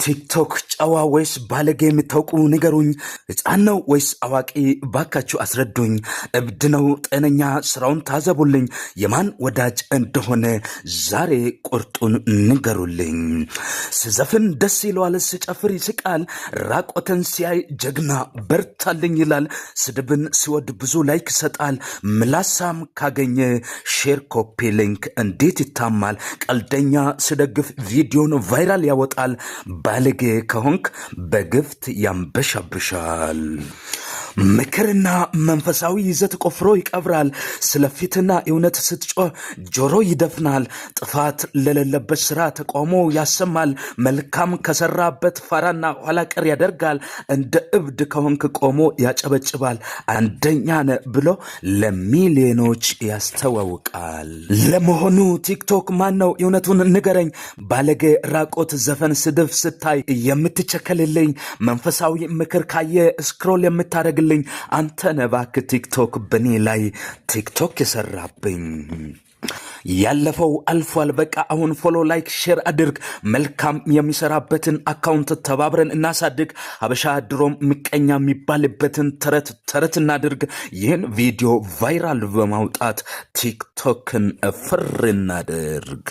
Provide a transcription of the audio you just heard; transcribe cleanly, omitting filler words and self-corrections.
ቲክቶክ ጨዋ ወይስ ባለጌ የምታውቁ ንገሩኝ። ሕፃን ነው ወይስ አዋቂ? ባካችሁ አስረዱኝ። እብድ ነው ጤነኛ? ስራውን ታዘቡልኝ። የማን ወዳጅ እንደሆነ ዛሬ ቁርጡን ንገሩልኝ። ስዘፍን ደስ ይለዋል፣ ስጨፍር ይስቃል። ራቆተን ሲያይ ጀግና በርታልኝ ይላል። ስድብን ሲወድ ብዙ ላይክ ይሰጣል። ምላሳም ካገኘ ሼር ኮፒ ሊንክ እንዴት ይታማል። ቀልደኛ ስደግፍ ቪዲዮን ቫይራል ያወጣል። ባለጌ ከሆንክ በግፍት ያንበሻብሻል። ምክርና መንፈሳዊ ይዘት ቆፍሮ ይቀብራል። ስለ ፊትና እውነት ስትጮህ ጆሮ ይደፍናል። ጥፋት ለሌለበት ስራ ተቃውሞ ያሰማል። መልካም ከሰራበት ፋራና ኋላ ቀር ያደርጋል። እንደ እብድ ከሆንክ ቆሞ ያጨበጭባል። አንደኛ ነህ ብሎ ለሚሊዮኖች ያስተዋውቃል። ለመሆኑ ቲክቶክ ማን ነው? እውነቱን ንገረኝ። ባለጌ፣ ራቆት፣ ዘፈን፣ ስድብ ስታይ የምትቸከልልኝ፣ መንፈሳዊ ምክር ካየ ስክሮል የምታደርግ አንተ ነህ እባክህ ቲክቶክ በኔ ላይ ቲክቶክ የሰራብኝ። ያለፈው አልፏል፣ በቃ አሁን ፎሎ፣ ላይክ፣ ሼር አድርግ። መልካም የሚሰራበትን አካውንት ተባብረን እናሳድግ። ሀበሻ ድሮም ምቀኛ የሚባልበትን ተረት እናድርግ። ይህን ቪዲዮ ቫይራል በማውጣት ቲክቶክን ፍር እናድርግ።